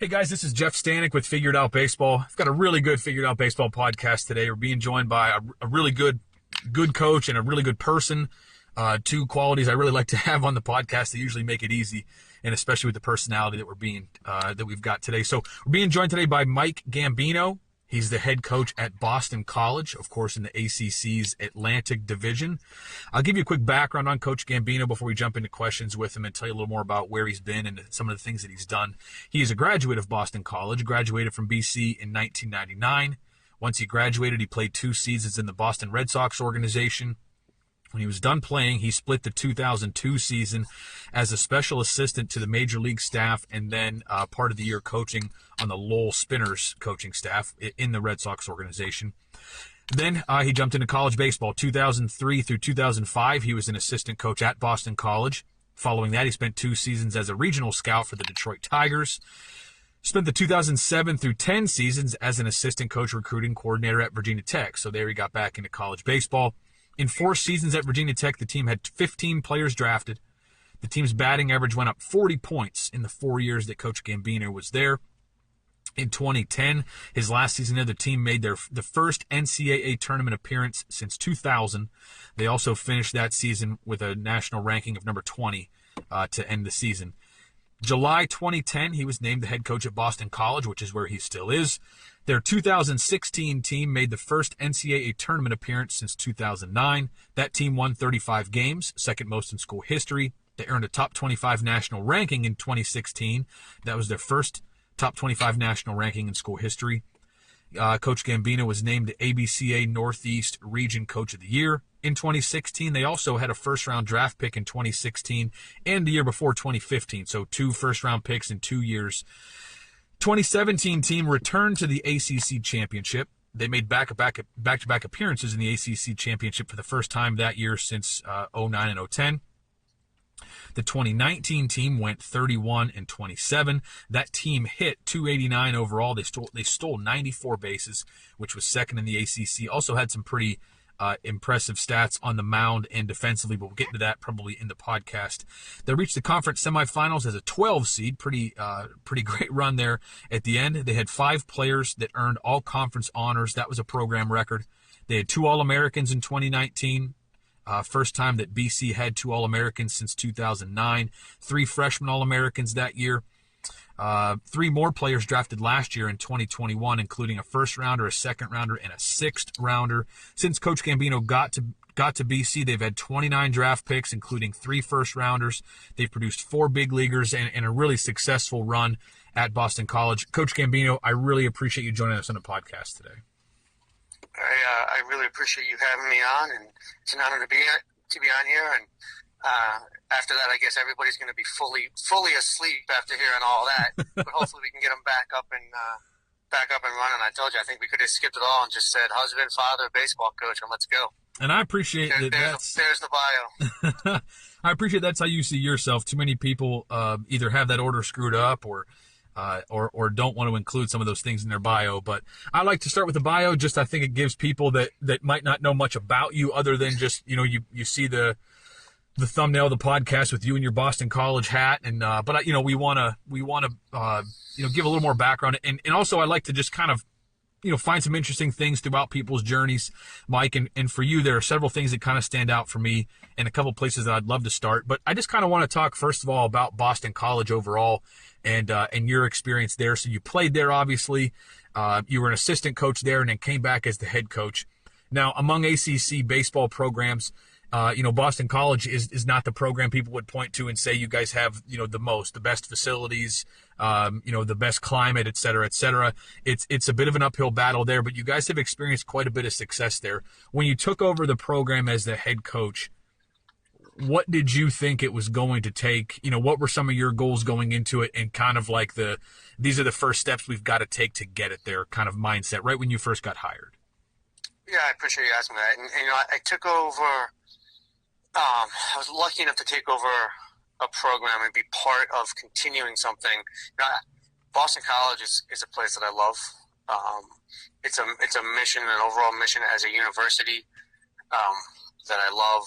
Hey guys, this is Jeff Stanek with Figured Out Baseball. I've got a really good Figured Out Baseball podcast today. We're being joined by a really good coach and a really good person. Two qualities I really like to have on the podcast that usually make it easy, and especially with the personality that we've got today. So we're being joined today by Mike Gambino. He's the head coach at Boston College, of course, in the ACC's Atlantic Division. I'll give you a quick background on Coach Gambino before we jump into questions with him and tell you a little more about where he's been and some of the things that he's done. He is a graduate of Boston College, graduated from BC in 1999. Once he graduated, he played 2 seasons in the Boston Red Sox Organization. When he was done playing, he split the 2002 season as a special assistant to the major league staff and then part of the year coaching on the Lowell Spinners coaching staff in the Red Sox organization. Then he jumped into college baseball. 2003 through 2005, he was an assistant coach at Boston College. Following that, he spent 2 seasons as a regional scout for the Detroit Tigers. Spent the 2007 through 10 seasons as an assistant coach recruiting coordinator at Virginia Tech. So there he got back into college baseball. In 4 seasons at Virginia Tech, the team had 15 players drafted. The team's batting average went up 40 points in the 4 years that Coach Gambino was there. In 2010, his last season there, the team made the first NCAA tournament appearance since 2000. They also finished that season with a national ranking of number 20 to end the season. July 2010, he was named the head coach at Boston College, which is where he still is. Their 2016 team made the first NCAA tournament appearance since 2009. That team won 35 games, second most in school history. They earned a top 25 national ranking in 2016. That was their first top 25 national ranking in school history. Coach Gambino was named the ABCA Northeast Region Coach of the Year in 2016. They also had a first-round draft pick in 2016 and the year before 2015, so 2 first-round picks in 2 years. 2017 team returned to the ACC Championship. They made back-to-back appearances in the ACC Championship for the first time that year since 09 and 010. The 2019 team went 31-27. That team hit 289 overall. They stole 94 bases, which was second in the ACC. Also had some pretty impressive stats on the mound and defensively, but we'll get into that probably in the podcast. They reached the conference semifinals as a 12 seed. Pretty great run there at the end. They had 5 players that earned all conference honors. That was a program record. They had 2 All-Americans in 2019. First time that BC had 2 All-Americans since 2009. 3 freshman All-Americans that year. 3 more players drafted last year in 2021, including a first-rounder, a second-rounder, and a sixth-rounder. Since Coach Gambino got to BC, they've had 29 draft picks, including 3 first-rounders. They've produced 4 big leaguers and a really successful run at Boston College. Coach Gambino, I really appreciate you joining us on the podcast today. I really appreciate you having me on, and it's an honor to be on here. And after that, I guess everybody's going to be fully asleep after hearing all that. But hopefully, we can get them back up and running. I told you, I think we could have skipped it all and just said husband, father, baseball coach, and let's go. And I appreciate that. There's the bio. I appreciate that's how you see yourself. Too many people either have that order screwed up or don't want to include some of those things in their bio. But I like to start with the bio. Just I think it gives people that might not know much about you other than just, you see the thumbnail of the podcast with you in your Boston College hat. And, but we want to give a little more background. And also I like to just kind of, find some interesting things throughout people's journeys, Mike. And for you, there are several things that kind of stand out for me and a couple places that I'd love to start. But I just kind of want to talk, first of all, about Boston College overall and your experience there. So you played there, obviously. You were an assistant coach there and then came back as the head coach. Now, among ACC baseball programs, Boston College is not the program people would point to and say you guys have, the best facilities, the best climate, et cetera, et cetera. It's a bit of an uphill battle there, but you guys have experienced quite a bit of success there. When you took over the program as the head coach, what did you think it was going to take? What were some of your goals going into it and kind of like these are the first steps we've got to take to get it there kind of mindset right when you first got hired? Yeah, I appreciate you asking that. And I took over, I was lucky enough to take over a program and be part of continuing something. Boston College is a place that I love. It's a mission, an overall mission as a university that I love.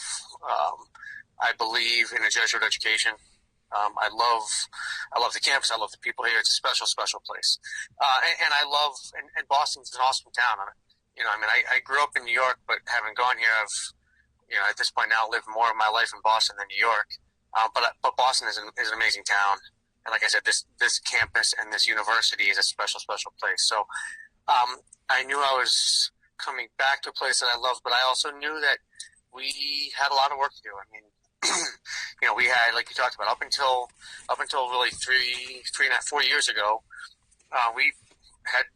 I believe in a Jesuit education. I love the campus. I love the people here. It's a special, special place. And I love, and Boston's an awesome town. I grew up in New York, but having gone here, I've, at this point now lived more of my life in Boston than New York. But Boston is an amazing town. And like I said, this campus and this university is a special, special place. So I knew I was coming back to a place that I loved, but I also knew that we had a lot of work to do. I mean, we had, like you talked about, up until really 4 years ago, we had,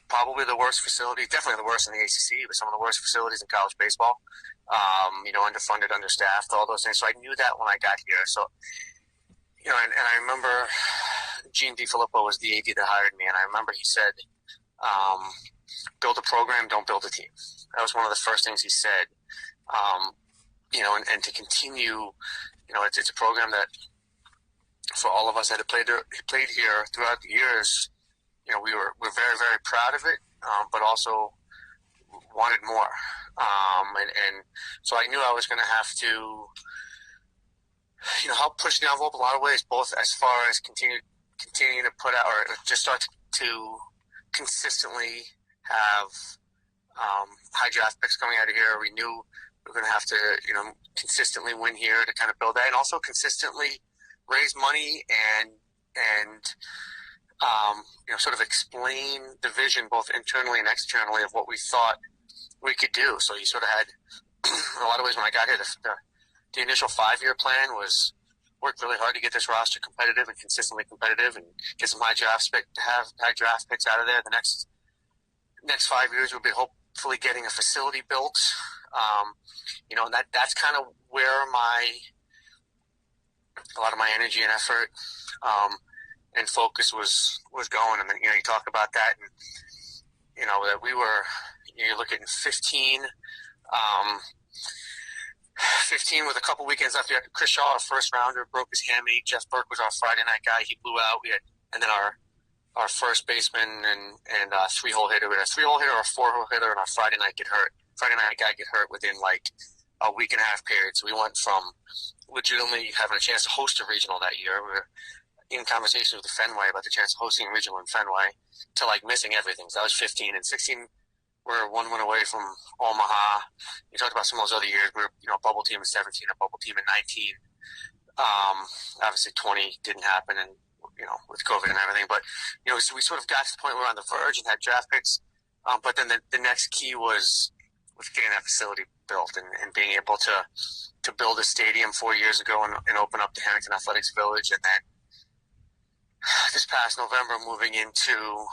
probably the worst facility, definitely the worst in the ACC, but some of the worst facilities in college baseball. Underfunded, understaffed, all those things. So I knew that when I got here. So, and I remember Gene DiFilippo was the AD that hired me, and I remember he said, build a program, don't build a team. That was one of the first things he said. And to continue, it's a program that for all of us that had played here throughout the years, we're very, very proud of it, but also wanted more. And so I knew I was going to have to, help push the envelope a lot of ways, both as far as continuing to put out, or just start to consistently have high draft picks coming out of here. We knew we were going to have to, consistently win here to kind of build that, and also consistently raise money and sort of explain the vision both internally and externally of what we thought we could do. So you sort of had, in a lot of ways, when I got here, the initial 5-year plan was work really hard to get this roster competitive and consistently competitive, and get some high draft picks out of there. The next 5 years would be hopefully getting a facility built. And that's kind of where a lot of my energy and effort and focus was going. I mean, you talk about that, and that we were. You look at 15 with a couple weekends left. Chris Shaw, our first rounder, broke his hammy. Jeff Burke was our Friday night guy. He blew out. And then our first baseman and 3-hole hitter. We had a 3-hole hitter or a 4-hole hitter, and our Friday night guy get hurt within like a week and a half period. So we went from legitimately having a chance to host a regional that year. We were in conversations with the Fenway about the chance of hosting a regional in Fenway, to like missing everything. So that was 15 and 16. We're one win away from Omaha. You talked about some of those other years. We were, a bubble team in 17, a bubble team in 19. Obviously 20 didn't happen, and with COVID and everything. But so we sort of got to the point where we were on the verge and had draft picks. But then the next key was getting that facility built and being able to build a stadium 4 years ago and open up the Harrington Athletics Village, and then this past November moving into.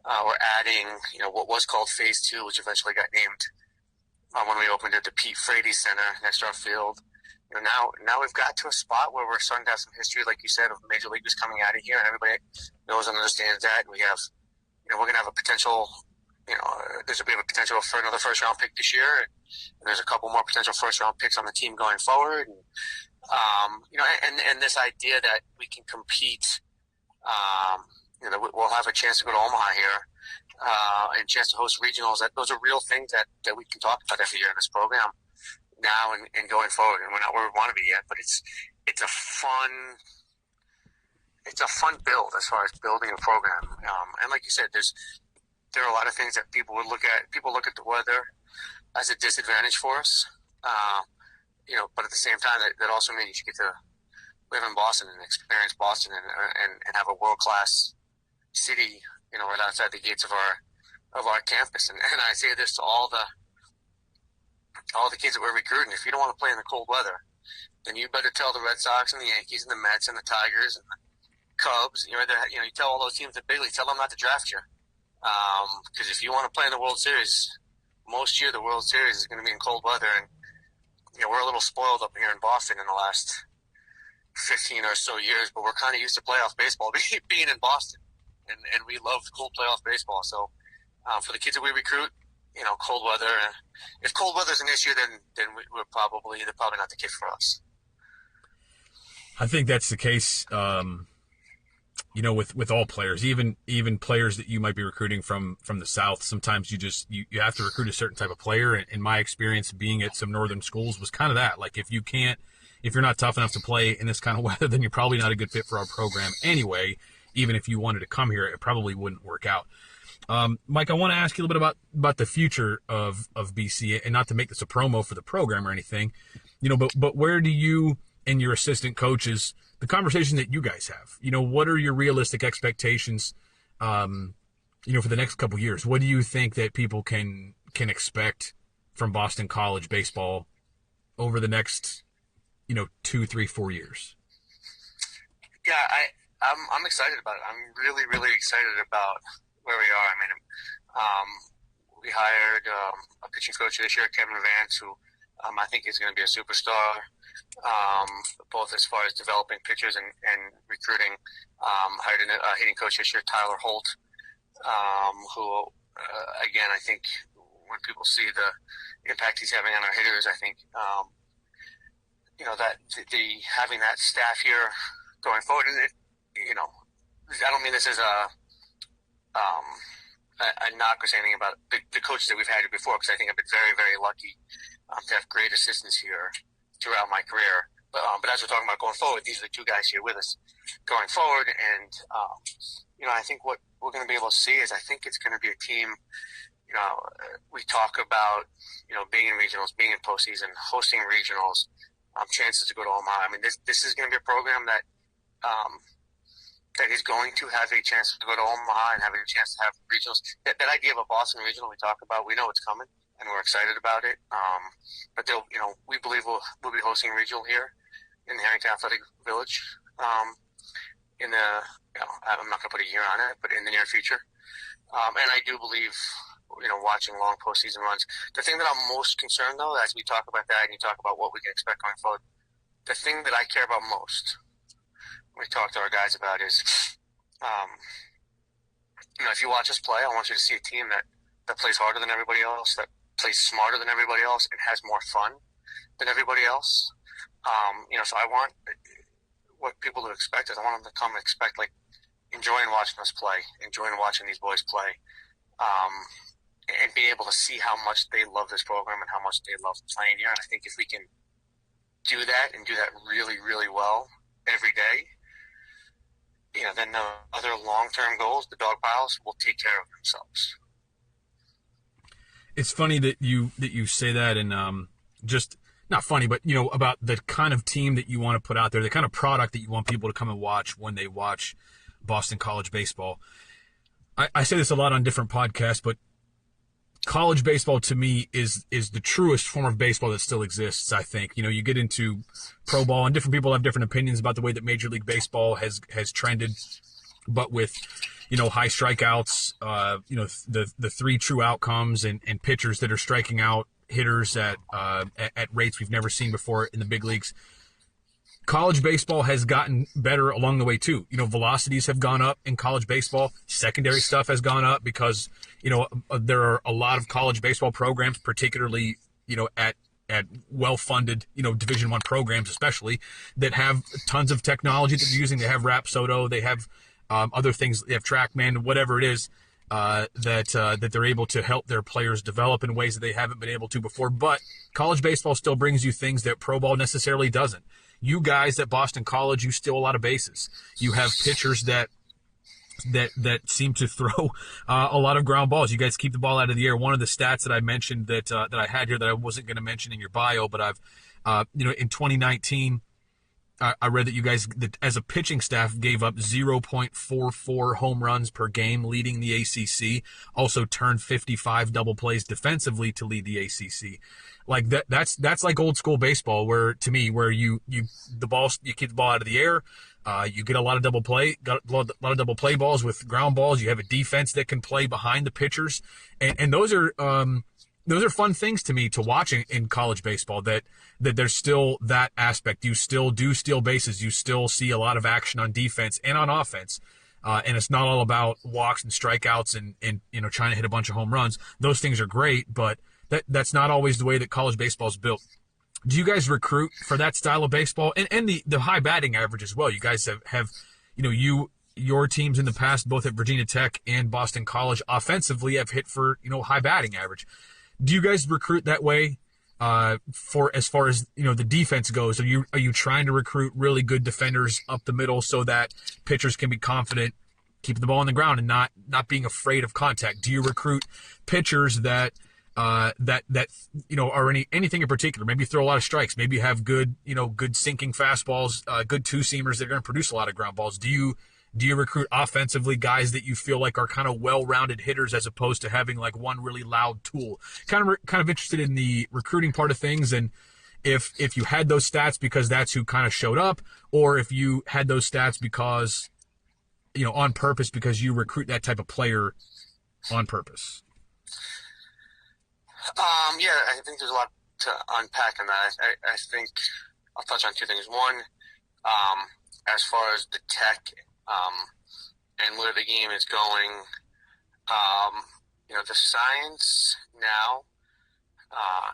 We're adding, what was called Phase 2, which eventually got named when we opened it, the Pete Frady Center next to our field. Now we've got to a spot where we're starting to have some history, like you said, of major leaguers coming out of here, and everybody knows and understands that. And we have, we're going to have a potential, there's a bit of a potential for another first-round pick this year, and there's a couple more potential first-round picks on the team going forward. And, and this idea that we can compete. We'll have a chance to go to Omaha here and chance to host regionals. Those are real things that we can talk about every year in this program now and going forward. And we're not where we want to be yet, but it's a fun build as far as building a program. And like you said, there are a lot of things that people would look at. People look at the weather as a disadvantage for us, but at the same time, that also means you get to live in Boston and experience Boston and have a world-class city, right outside the gates of our campus. And I say this to all the kids that we're recruiting: if you don't want to play in the cold weather, then you better tell the Red Sox and the Yankees and the Mets and the Tigers and the Cubs. You tell all those teams at big league, tell them not to draft you, because if you want to play in the World Series, most year the World Series is going to be in cold weather, and we're a little spoiled up here in Boston in the last 15 or so years, but we're kind of used to playoff baseball being in Boston, and we love cold playoff baseball. So for the kids that we recruit, cold weather. If cold weather is an issue, then they're probably not the kid for us. I think that's the case. With all players, even players that you might be recruiting from the South. Sometimes you have to recruit a certain type of player. And in my experience, being at some northern schools was kind of that. Like if you can't if you're not tough enough to play in this kind of weather, then you're probably not a good fit for our program anyway. Even if you wanted to come here, it probably wouldn't work out. Mike, I want to ask you a little bit about the future of BC, and not to make this a promo for the program or anything, but where do you and your assistant coaches, the conversation that you guys have, what are your realistic expectations, for the next couple years? What do you think that people can expect from Boston College baseball over the next, 2, 3, 4 years? Yeah, I'm excited about it. I'm really, really excited about where we are. I mean, we hired a pitching coach this year, Kevin Vance, who I think is going to be a superstar, both as far as developing pitchers and recruiting. Hired a hitting coach this year, Tyler Holt, who, again, I think when people see the impact he's having on our hitters, I think, that having that staff here going forward, and I don't mean this as a knock or say anything about the coaches that we've had here before, because I think I've been very, very lucky to have great assistants here throughout my career. But as we're talking about going forward, these are the two guys here with us going forward. And, I think what we're going to be able to see is I think it's going to be a team, we talk about, being in regionals, being in postseason, hosting regionals, chances to go to Omaha. I mean, this is going to be a program that is going to have a chance to go to Omaha and have a chance to have regionals. That idea of a Boston regional we talk about, we know it's coming, and we're excited about it. But we believe we'll be hosting a regional here in the Harrington Athletic Village. I'm not going to put a year on it, but in the near future. And I do believe, watching long postseason runs. The thing that I'm most concerned, though, as we talk about that and you talk about what we can expect going forward, the thing that I care about most, we talk to our guys about, is, if you watch us play, I want you to see a team that plays harder than everybody else, that plays smarter than everybody else, and has more fun than everybody else. So I want what people to expect is I want them to come and expect, enjoying watching us play, enjoying watching these boys play, and be able to see how much they love this program and how much they love playing here. And I think if we can do that and do that really, really well every day, then the other long-term goals, the dog piles, will take care of themselves. It's funny that you say that, and just not funny, but about the kind of team that you want to put out there, the kind of product that you want people to come and watch when they watch Boston College baseball. I say this a lot on different podcasts, but college baseball to me is the truest form of baseball that still exists. I think you get into pro ball, and different people have different opinions about the way that Major League Baseball has trended, but with high strikeouts, the 3 true outcomes, and pitchers that are striking out hitters at rates we've never seen before in the big leagues. College baseball has gotten better along the way too. Velocities have gone up in college baseball. Secondary stuff has gone up because there are a lot of college baseball programs, particularly at well-funded Division I programs, especially, that have tons of technology that they're using. They have Rapsodo, they have other things, they have TrackMan, whatever it is. That they're able to help their players develop in ways that they haven't been able to before. But college baseball still brings you things that pro ball necessarily doesn't. You guys at Boston College, you steal a lot of bases. You have pitchers that seem to throw a lot of ground balls. You guys keep the ball out of the air. One of the stats that I mentioned that I had here that I wasn't going to mention in your bio, but I've in 2019. I read that you guys, as a pitching staff, gave up 0.44 home runs per game, leading the ACC. Also turned 55 double plays defensively to lead the ACC. Like that's like old school baseball, where you keep the ball out of the air. You get a lot of double play balls with ground balls. You have a defense that can play behind the pitchers, and those are fun things to me to watch in college baseball, that there's still that aspect. You still do steal bases. You still see a lot of action on defense and on offense. And it's not all about walks and strikeouts and trying to hit a bunch of home runs. Those things are great, but that's not always the way that college baseball is built. Do you guys recruit for that style of baseball and the high batting average as well? You guys have your teams in the past, both at Virginia Tech and Boston College, offensively have hit for high batting average. Do you guys recruit that way for as far as the defense goes? Are you trying to recruit really good defenders up the middle so that pitchers can be confident keeping the ball on the ground and not being afraid of contact? Do you recruit pitchers that are anything in particular? Maybe you throw a lot of strikes. Maybe you have good sinking fastballs, good two-seamers that are going to produce a lot of ground balls. Do you recruit offensively guys that you feel like are kind of well-rounded hitters as opposed to having like one really loud tool? Kind of interested in the recruiting part of things, and if you had those stats because that's who kind of showed up, or if you had those stats because on purpose because you recruit that type of player on purpose. Yeah, I think there's a lot to unpack in that. I think I'll touch on two things. One, as far as the tech and where the game is going, the science now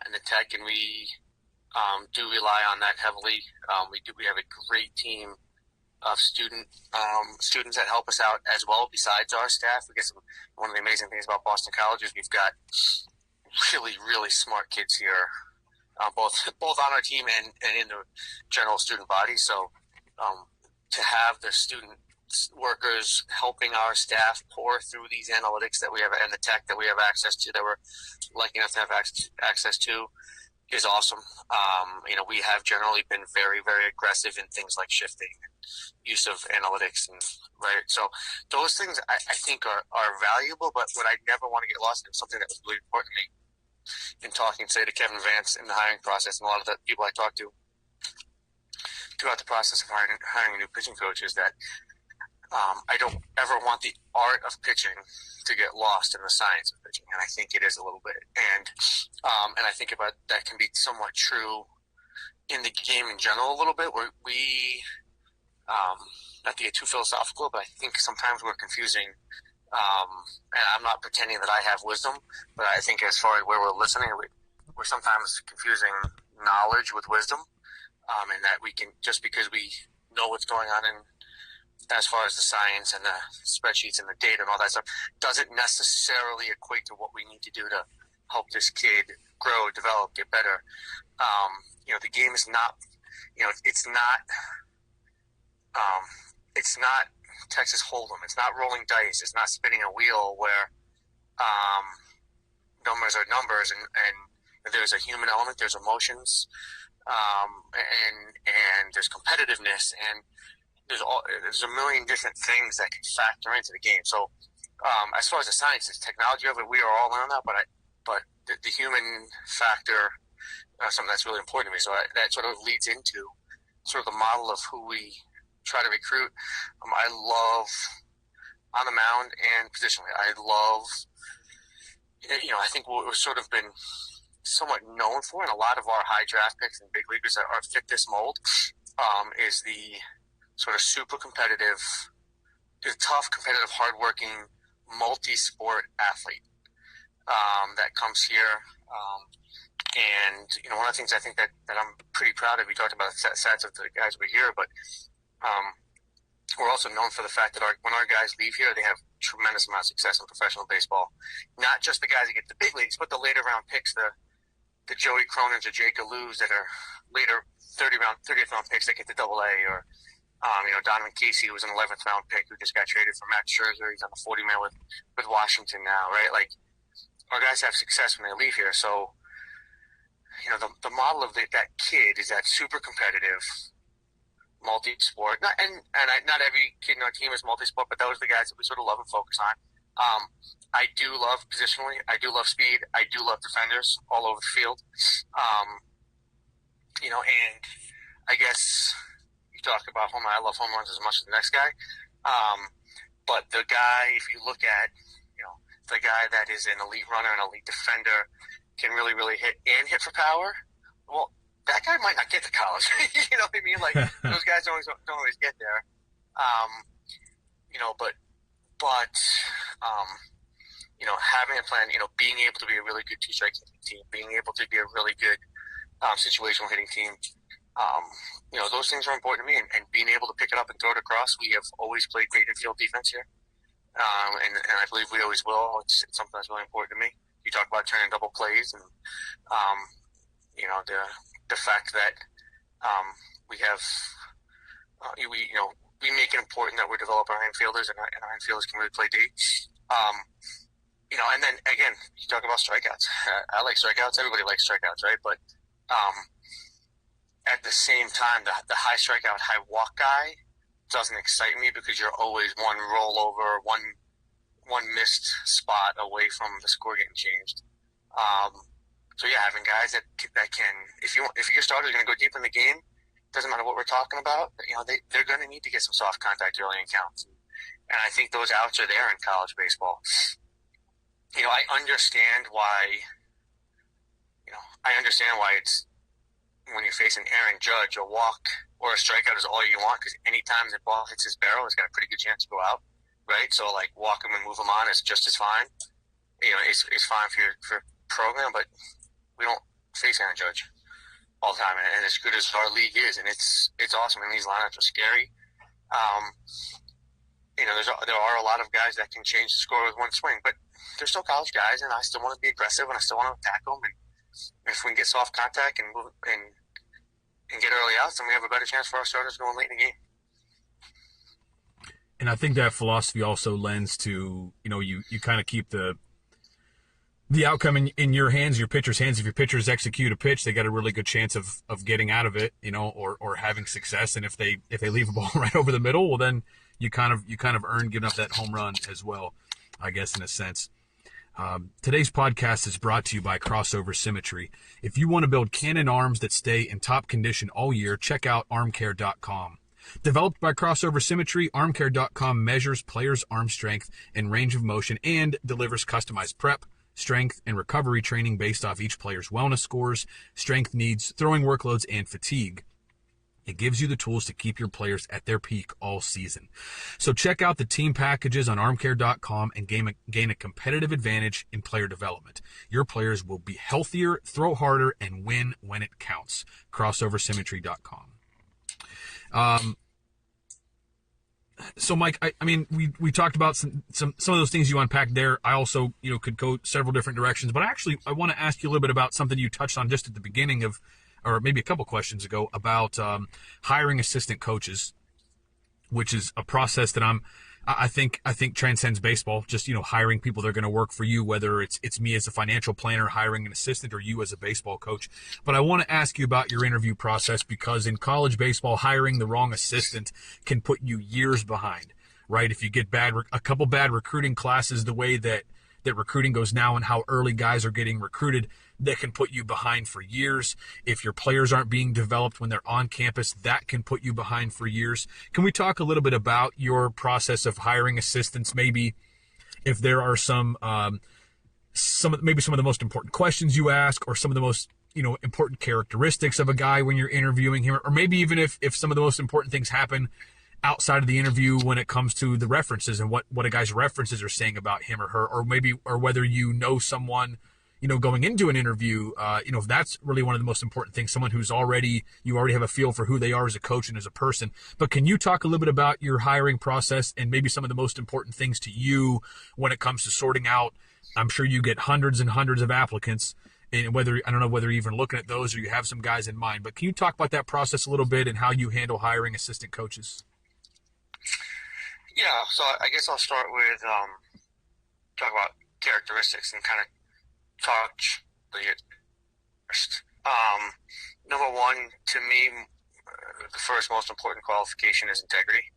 and the tech, and we do rely on that heavily. We have a great team of students that help us out as well besides our staff. I guess one of the amazing things about Boston College is we've got really, really smart kids here, both on our team and in the general student body. So to have the student workers helping our staff pour through these analytics that we have and the tech that we have access to, that we're lucky enough to have access to, is awesome. We have generally been very, very aggressive in things like shifting, use of analytics, and right. So those things I think are valuable, but what I never want to get lost in, something that was really important to me in talking, say, to Kevin Vance in the hiring process, and a lot of the people I talked to throughout the process of hiring a new pitching coach, is that I don't ever want the art of pitching to get lost in the science of pitching, and I think it is a little bit. And I think about that can be somewhat true in the game in general a little bit, where we not to get too philosophical, but I think sometimes we're confusing. And I'm not pretending that I have wisdom, but I think as far as where we're listening, we're sometimes confusing knowledge with wisdom, and that we can, just because we know what's going on in as far as the science and the spreadsheets and the data and all that stuff, doesn't necessarily equate to what we need to do to help this kid grow, develop, get better. The game is not, it's not Texas Hold'em. It's not rolling dice. It's not spinning a wheel where numbers are numbers, and there's a human element, there's emotions, and there's competitiveness, and there's a million different things that can factor into the game. So as far as the science and technology of it, we are all in on that, but the human factor, something that's really important to me. So that sort of leads into sort of the model of who we try to recruit. I love on the mound and positionally. I love, I think what we've sort of been somewhat known for, and a lot of our high draft picks and big leaguers that are fit this mold, is the sort of super competitive, tough, competitive, hardworking, multi-sport athlete that comes here. And one of the things I think that I'm pretty proud of, we talked about the stats of the guys we hear, but we're also known for the fact that when our guys leave here, they have tremendous amount of success in professional baseball. Not just the guys that get the big leagues, but the later round picks, the Joey Cronins or Jake Alous that are later 30th round picks that get to AA, or Donovan Casey, who was an 11th round pick who just got traded for Max Scherzer. He's on the 40-man with Washington now, right? Like, our guys have success when they leave here. So, the model of that kid is that super competitive, multi-sport. Not every kid in our team is multi-sport, but those are the guys that we sort of love and focus on. I do love positionally. I do love speed. I do love defenders all over the field. And I guess you talk about home run. I love home runs as much as the next guy. But the guy, if you look at, the guy that is an elite runner, an elite defender, can really, really hit for power, well, that guy might not get to college. You know what I mean? Like, those guys don't always get there. Having a plan, being able to be a really good two-strike hitting team, being able to be a really good situational hitting team, those things are important to me. And being able to pick it up and throw it across, we have always played great infield defense here. And I believe we always will. It's something that's really important to me. You talk about turning double plays, and the fact that we have we make it important that we develop our infielders and our infielders can really play D. And then again, you talk about strikeouts. I like strikeouts. Everybody likes strikeouts, right? But at the same time, the high strikeout, high walk guy doesn't excite me because you're always one rollover, one missed spot away from the score getting changed. So yeah, having guys that can, if your starters are going to go deep in the game, doesn't matter what we're talking about, they're going to need to get some soft contact early in counts. And I think those outs are there in college baseball. I understand why it's, when you're facing Aaron Judge, a walk or a strikeout is all you want, because anytime the ball hits his barrel, it's got a pretty good chance to go out, right? So, like, walk him and move him on is just as fine. It's fine for your program, but we don't face Aaron Judge all the time. And as good as our league is, and it's awesome, and these lineups are scary. There are a lot of guys that can change the score with one swing, but they're still college guys, and I still want to be aggressive, and I still want to attack them. And if we can get soft contact and move and get early outs, then we have a better chance for our starters going late in the game. And I think that philosophy also lends to, you kind of keep the outcome in your hands, your pitcher's hands. If your pitchers execute a pitch, they got a really good chance of getting out of it, or having success. And if they leave a ball right over the middle, well, then you kind of earn giving up that home run as well, I guess, in a sense. Today's podcast is brought to you by Crossover Symmetry. If you want to build cannon arms that stay in top condition all year, check out armcare.com. Developed by Crossover Symmetry, armcare.com measures players' arm strength and range of motion and delivers customized prep, strength, and recovery training based off each player's wellness scores, strength needs, throwing workloads, and fatigue. It gives you the tools to keep your players at their peak all season. So check out the team packages on armcare.com and gain a competitive advantage in player development. Your players will be healthier, throw harder, and win when it counts. CrossoverSymmetry.com. So Mike, I mean, we talked about some of those things you unpacked there. I also, could go several different directions, but I want to ask you a little bit about something you touched on just at the beginning of, or maybe a couple questions ago, about hiring assistant coaches, which is a process that I think transcends baseball. Just, hiring people that are going to work for you, whether it's me as a financial planner hiring an assistant or you as a baseball coach. But I want to ask you about your interview process, because in college baseball, hiring the wrong assistant can put you years behind, right? If you get a couple bad recruiting classes, the way that recruiting goes now and how early guys are getting recruited, that can put you behind for years. If your players aren't being developed when they're on campus, that can put you behind for years. Can we talk a little bit about your process of hiring assistants? Maybe if there are some of the most important questions you ask, or some of the most important characteristics of a guy when you're interviewing him, or maybe even if some of the most important things happen outside of the interview when it comes to the references and what a guy's references are saying about him or her, or whether someone, going into an interview, if that's really one of the most important things, someone who's you already have a feel for who they are as a coach and as a person. But can you talk a little bit about your hiring process and maybe some of the most important things to you when it comes to sorting out? I'm sure you get hundreds and hundreds of applicants, and I don't know whether you're even looking at those or you have some guys in mind, but can you talk about that process a little bit and how you handle hiring assistant coaches? Yeah, so I guess I'll start with talk about characteristics and kind of touch the first. Number one, to me, the first most important qualification is integrity.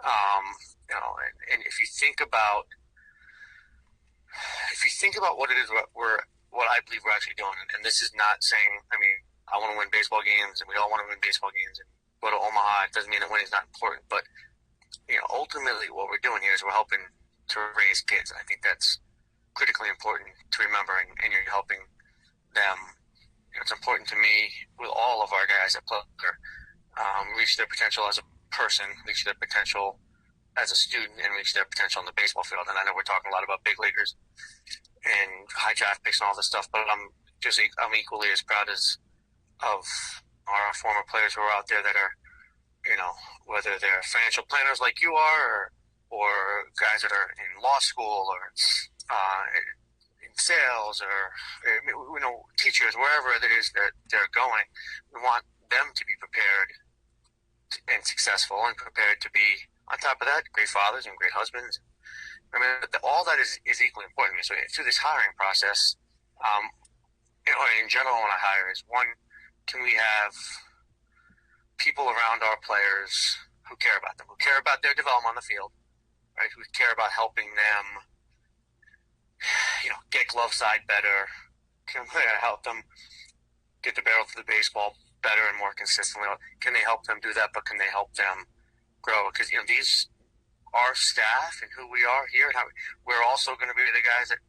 And if you think about what it is, what I believe we're actually doing, and this is not saying, I want to win baseball games, and we all want to win baseball games, and go to Omaha. It doesn't mean that winning is not important, but ultimately what we're doing here is we're helping to raise kids. I think that's critically important to remember, and you're helping them. It's important to me with all of our guys that play reach their potential as a person, reach their potential as a student, and reach their potential on the baseball field. And I know we're talking a lot about big leaguers and high draft picks and all this stuff, but I'm equally as proud of our former players who are out there that are, whether they're financial planners like you are, or guys that are in law school or in sales or teachers, wherever it is that they're going. We want them to be prepared and successful and prepared to be, on top of that, great fathers and great husbands. I mean, all that is equally important to me. So through this hiring process, in general when I hire is, one, can we have people around our players who care about them, who care about their development on the field, right? Who care about helping them, get glove side better, can help them get the barrel to the baseball better and more consistently. Can they help them do that, but can they help them grow? Because, these our staff and who we are here, and how we're also going to be the guys that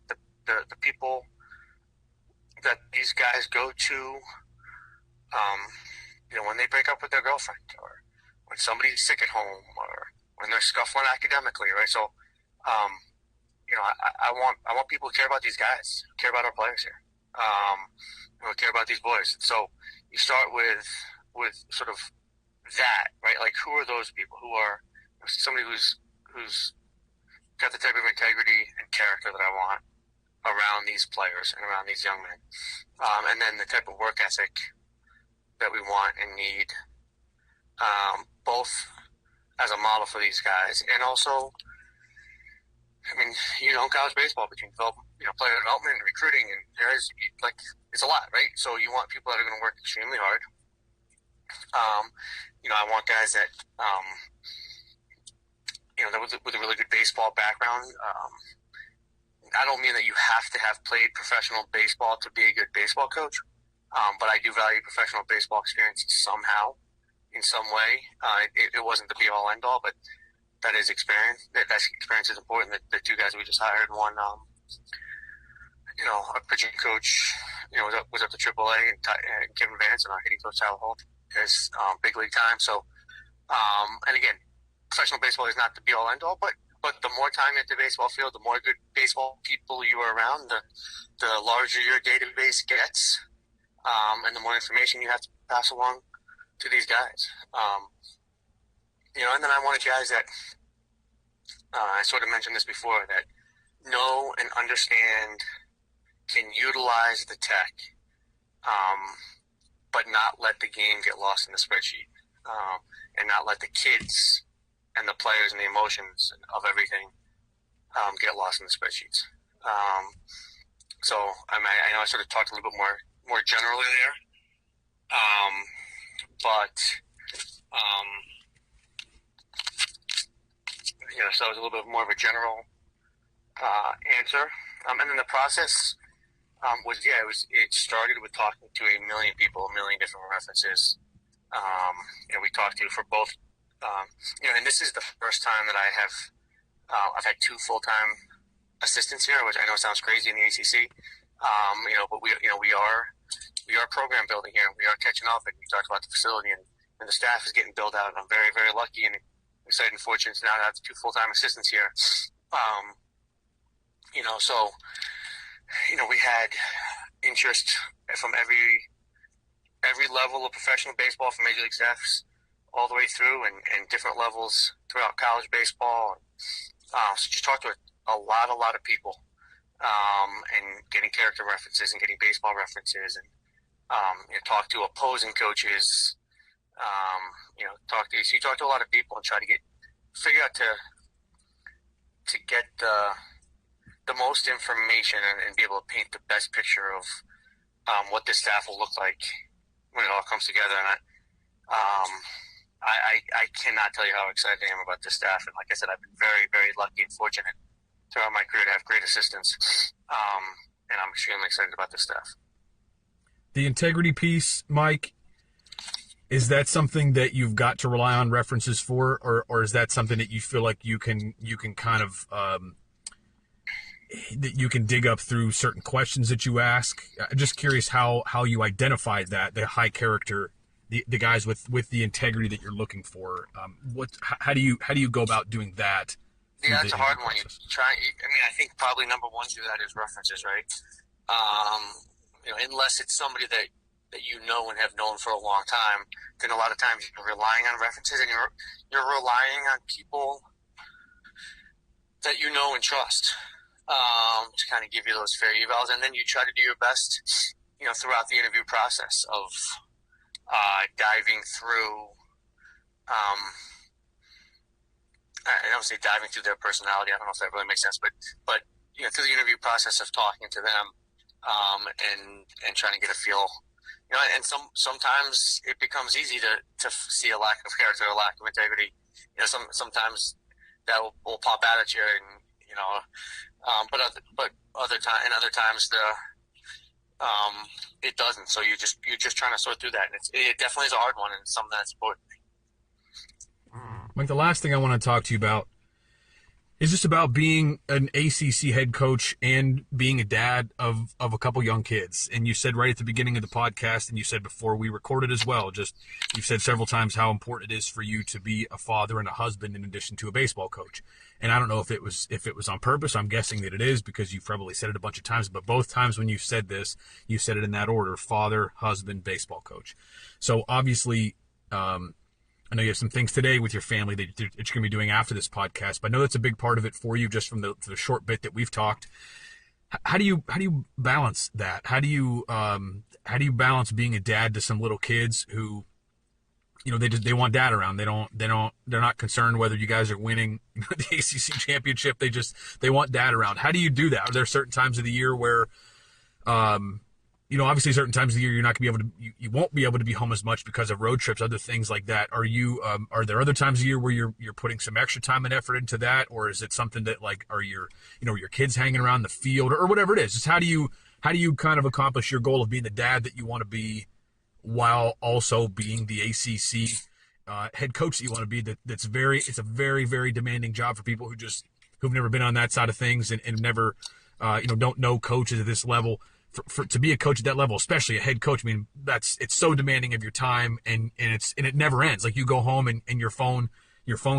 the people that these guys go to, when they break up with their girlfriend, or when somebody's sick at home, or when they're scuffling academically, right? So, I want people who care about these guys, who care about our players here, who care about these boys. So you start with sort of that, right? Like, who are those people? Who are somebody who's got the type of integrity and character that I want around these players and around these young men, and then the type of work ethic that we want and need, both as a model for these guys, and also, college baseball, between player development and recruiting, and it's a lot, right? So you want people that are going to work extremely hard. I want guys that, with a really good baseball background. I don't mean that you have to have played professional baseball to be a good baseball coach, but I do value professional baseball experience somehow, in some way. It wasn't the be-all, end-all, but that is experience. That experience is important. The two guys we just hired, one, a pitching coach, was up to AAA, and Kevin Vance, and our hitting coach, Tyler Holt, is big league time. So, and again, professional baseball is not the be-all, end-all, but the more time at the baseball field, the more good baseball people you are around, the larger your database gets, and the more information you have to pass along to these guys. And then I wanted guys that, I sort of mentioned this before, that know and understand, can utilize the tech, but not let the game get lost in the spreadsheet, and not let the kids and the players and the emotions of everything get lost in the spreadsheets. So I know I sort of talked a little bit more generally there, so that was a little bit more of a general answer. And then the process it started with talking to a million people, a million different references. We talked to for both. And this is the first time that I've had two full-time assistants here, which I know sounds crazy in the ACC. But we are program building here. We are catching up, and we talked about the facility, and the staff is getting built out. And I'm very, very lucky and excited and fortunate now to have two full-time assistants here. We had interest from every level of professional baseball, from major league staffs all the way through, and different levels throughout college baseball. So just talked to a lot of people, and getting character references and getting baseball references, and talk to opposing coaches. You talk to a lot of people and try to figure out to get the most information and be able to paint the best picture of what this staff will look like when it all comes together. And I cannot tell you how excited I am about this staff. And like I said, I've been very, very lucky and fortunate throughout my career to have great assistants. And I'm extremely excited about this staff. The integrity piece, Mike, is that something that you've got to rely on references for, or is that something that you feel like you can kind of that you can dig up through certain questions that you ask? I'm just curious how you identify that, the high character, the guys with the integrity that you're looking for. How do you go about doing that? Yeah, it's a hard one. I think probably number one through that is references, right? Unless it's somebody that you know and have known for a long time, then a lot of times you're relying on references, and you're relying on people that you know and trust. to kind of give you those fair evals, and then you try to do your best, throughout the interview process of diving through. I don't say diving through their personality. I don't know if that really makes sense, but through the interview process of talking to them, and trying to get a feel, and sometimes it becomes easy to see a lack of character, a lack of integrity. Sometimes that will pop out at you, and but other times it doesn't. So you're just trying to sort through that, and it definitely is a hard one, and it's something that's important. Mike, the last thing I want to talk to you about is just about being an ACC head coach and being a dad of a couple young kids. And you said right at the beginning of the podcast, and you said before we recorded as well, you've said several times how important it is for you to be a father and a husband in addition to a baseball coach. And I don't know if it was on purpose. I'm guessing that it is, because you've probably said it a bunch of times, but both times when you've said this, you said it in that order: father, husband, baseball coach. So obviously, I know you have some things today with your family that you're going to be doing after this podcast, but I know that's a big part of it for you, just from the short bit that we've talked. How do you balance that? How do you balance being a dad to some little kids who, they want dad around. They're not concerned whether you guys are winning the ACC championship. They want dad around. How do you do that? Are there certain times of the year where, obviously certain times of the year you're not going to be able to, you won't be able to be home as much because of road trips, other things like that. Are there other times of the year where you're putting some extra time and effort into that? Or is it something that, like, are your kids hanging around the field or whatever it is? Just how do you kind of accomplish your goal of being the dad that you want to be while also being the ACC head coach that you want to be? It's a very, very demanding job for people who've never been on that side of things and never, don't know coaches at this level. To be a coach at that level, especially a head coach, I mean, it's so demanding of your time, and it never ends. Like, you go home and your phone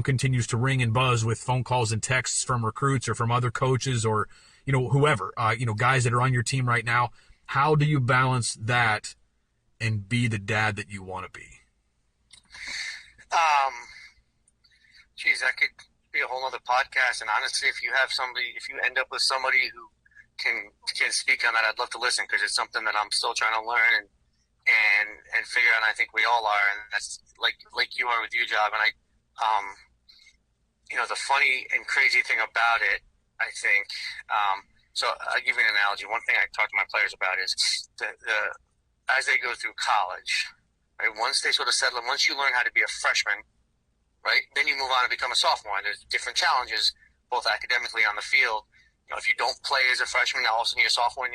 continues to ring and buzz with phone calls and texts from recruits or from other coaches or, whoever, guys that are on your team right now. How do you balance that and be the dad that you want to be? That could be a whole other podcast. And honestly, if you end up with somebody who can speak on that, I'd love to listen, because it's something that I'm still trying to learn and figure out. And I think we all are, and that's like you are with your job. And the funny and crazy thing about it, I think. So I'll give you an analogy. One thing I talk to my players about is as they go through college, right? Once they sort of settle in, once you learn how to be a freshman, right? Then you move on and become a sophomore, and there's different challenges, both academically on the field. If you don't play as a freshman, now all of a sudden you're a sophomore and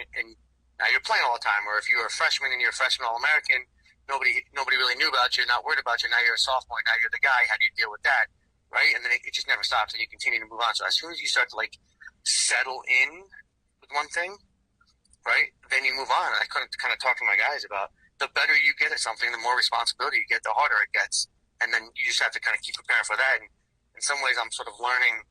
now you're playing all the time. Or if you're a freshman and you're a freshman All-American, nobody really knew about you, not worried about you. Now you're a sophomore, now you're the guy. How do you deal with that, right? And then it just never stops, and you continue to move on. So as soon as you start to settle in with one thing, right, then you move on. And I kind of talk to my guys about, the better you get at something, the more responsibility you get, the harder it gets. And then you just have to kind of keep preparing for that. And in some ways, I'm sort of learning,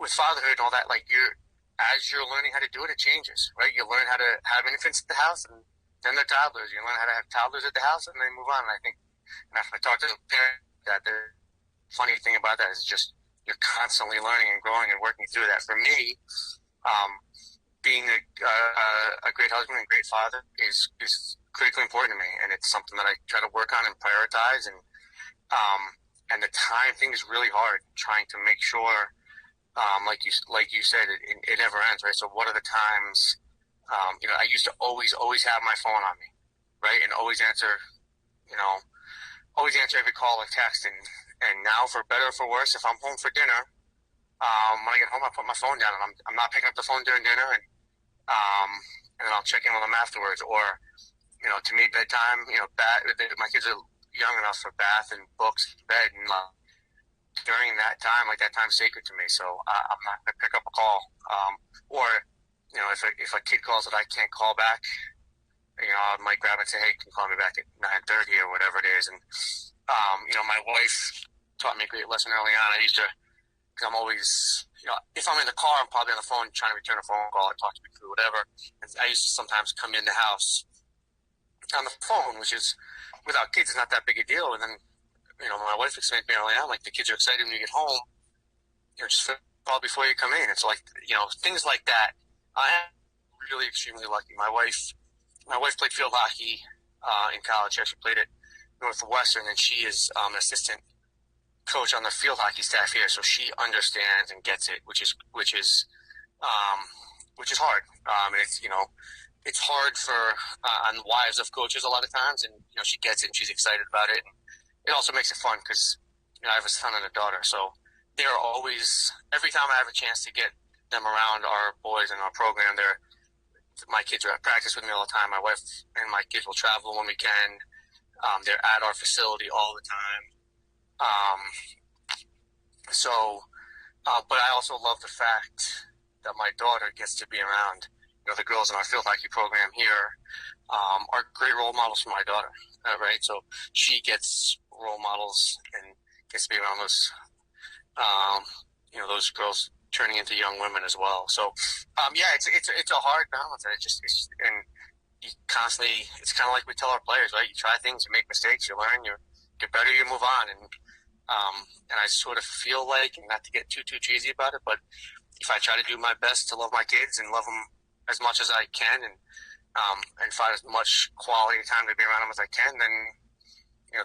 with fatherhood and all that, as you're learning how to do it, it changes, right? You learn how to have infants at the house, and then they're toddlers. You learn how to have toddlers at the house, and then move on. And I think, and if I talk to a parent, that the funny thing about that is just you're constantly learning and growing and working through that. For me, being a great husband and great father is critically important to me, and it's something that I try to work on and prioritize. And the time thing is really hard, trying to make sure. Like you said, it never ends, right? So what are the times, I used to always have my phone on me, right? And always answer every call and text. And now, for better or for worse, if I'm home for dinner, when I get home, I put my phone down, and I'm not picking up the phone during dinner, and then I'll check in with them afterwards. Or, to me, bedtime, my kids are young enough for bath and books, bed, and during that time, that time's sacred to me. So I'm not going to pick up a call. Or, if a kid calls that I can't call back, I might grab it and say, hey, can you call me back at 9:30 or whatever it is. And, my wife taught me a great lesson early on. I used to, because I'm always, if I'm in the car, I'm probably on the phone trying to return a phone call or talk to me through whatever. And I used to sometimes come in the house on the phone, which is, without kids, it's not that big a deal. And then, my wife explained to me early on, the kids are excited when you get home, just call before you come in. It's like, things like that. I am really extremely lucky. My wife played field hockey in college. She actually played at Northwestern, and she is an assistant coach on the field hockey staff here. So she understands and gets it, which is hard. And it's hard for on the wives of coaches a lot of times, and she gets it and she's excited about it. And it also makes it fun because I have a son and a daughter, so they're always, every time I have a chance to get them around our boys and our program, my kids are at practice with me all the time. My wife and my kids will travel when we can. They're at our facility all the time. But I also love the fact that my daughter gets to be around, the girls in our field hockey program here are great role models for my daughter, right? So she gets role models and gets to be around those girls turning into young women as well. So, it's a hard balance. And you constantly, it's kind of like we tell our players, right? You try things, you make mistakes, you learn, you get better, you move on. And I sort of feel like, and not to get too cheesy about it, but if I try to do my best to love my kids and love them as much as I can, and find as much quality time to be around them as I can, then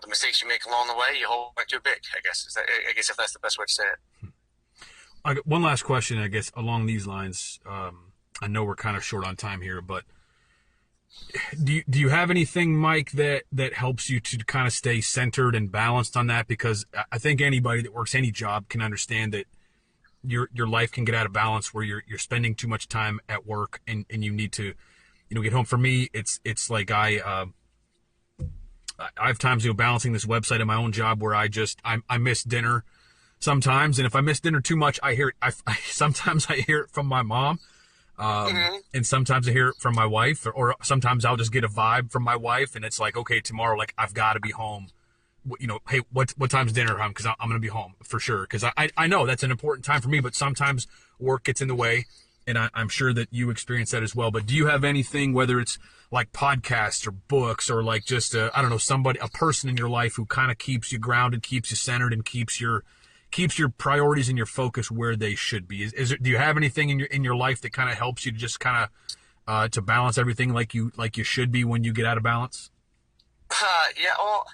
the mistakes you make along the way, you hold too big. I guess if that's the best way to say it. I got one last question, I guess, along these lines. I know we're kind of short on time here, but do you have anything, Mike, that helps you to kind of stay centered and balanced on that? Because I think anybody that works any job can understand that your life can get out of balance where you're spending too much time at work and you need to get home. For me, it's like I have times balancing this website and my own job where I miss dinner sometimes, and if I miss dinner too much, I hear it. Sometimes I hear it from my mom, and sometimes I hear it from my wife, or sometimes I'll just get a vibe from my wife, and it's like, okay, tomorrow, like, I've got to be home. Hey, what time's dinner time? Because I'm going to be home for sure. Because I know that's an important time for me, but sometimes work gets in the way, and I'm sure that you experience that as well. But do you have anything, whether it's like podcasts or books or like just a person in your life who kind of keeps you grounded, keeps you centered, and keeps your priorities and your focus where they should be? Do you have anything in your life that kind of helps you to just kind of to balance everything like you should be when you get out of balance? Yeah. Well,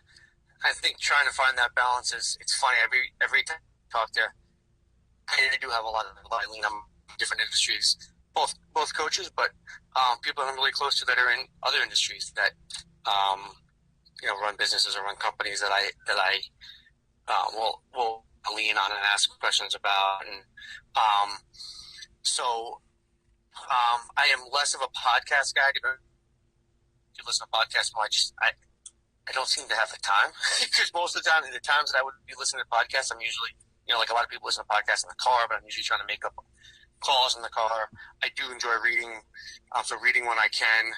I think trying to find that balance it's funny. Every time I talk to, I do have a lot of people I lean on different industries, both coaches, but people I'm really close to that are in other industries that run businesses or run companies that I will lean on and ask questions about. And I am less of a podcast guy. If you listen to podcasts, I don't seem to have the time, because most of the time, the times that I would be listening to podcasts, I'm usually, like a lot of people listen to podcasts in the car, but I'm usually trying to make up calls in the car. I do enjoy reading, so reading when I can.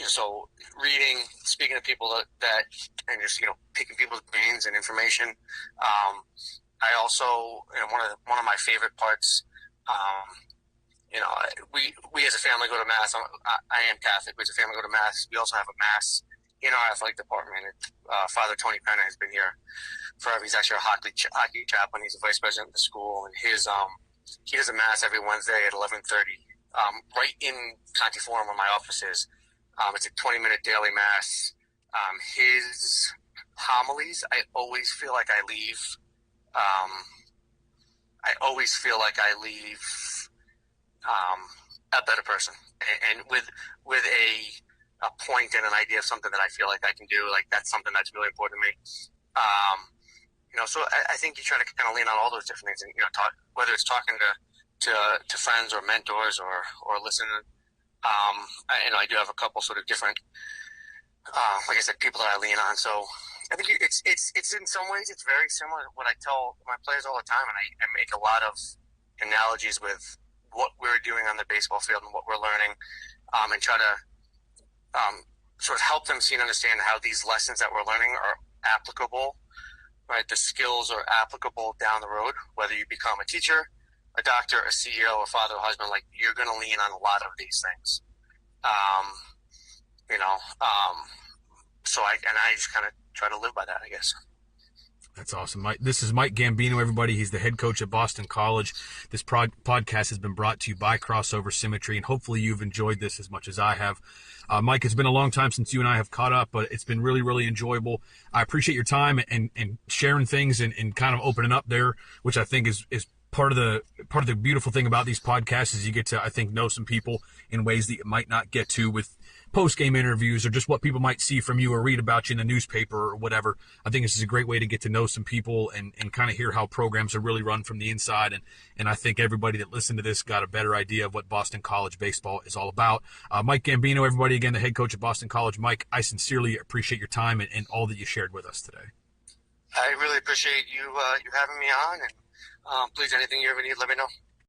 So reading, speaking to people that and just picking people's brains and information. I also, one of my favorite parts. We as a family go to mass. I am Catholic. We as a family go to mass. We also have a mass in our athletic department. Father Tony Penna has been here forever. He's actually our hockey chaplain. He's the vice president of the school, and he does a mass every Wednesday at 11:30, right in Conti Forum where my office is. It's a 20-minute daily mass. His homilies, I always feel like I leave. A better person, and with a point and an idea of something that I feel like I can do. Like, that's something that's really important to me. So I think you try to kind of lean on all those different things, and talk, whether it's talking to friends or mentors or listen. I do have a couple sort of different, like I said, people that I lean on. So I think it's in some ways it's very similar to what I tell my players all the time, and I make a lot of analogies with what we're doing on the baseball field and what we're learning, and try to sort of help them see and understand how these lessons that we're learning are applicable, right? The skills are applicable down the road, whether you become a teacher, a doctor, a CEO, a father, a husband. Like, you're going to lean on a lot of these things. So I just kind of try to live by that, I guess. That's awesome. This is Mike Gambino, everybody. He's the head coach at Boston College. This podcast has been brought to you by Crossover Symmetry, and hopefully you've enjoyed this as much as I have. Mike, it's been a long time since you and I have caught up, but it's been really, really enjoyable. I appreciate your time and sharing things and kind of opening up there, which I think is part of the beautiful thing about these podcasts is you get to, I think, know some people in ways that you might not get to with post-game interviews or just what people might see from you or read about you in the newspaper or whatever. I think this is a great way to get to know some people and kind of hear how programs are really run from the inside. And I think everybody that listened to this got a better idea of what Boston College baseball is all about. Mike Gambino, everybody, again, the head coach at Boston College. Mike, I sincerely appreciate your time and all that you shared with us today. I really appreciate you having me on, and please, anything you ever need, let me know.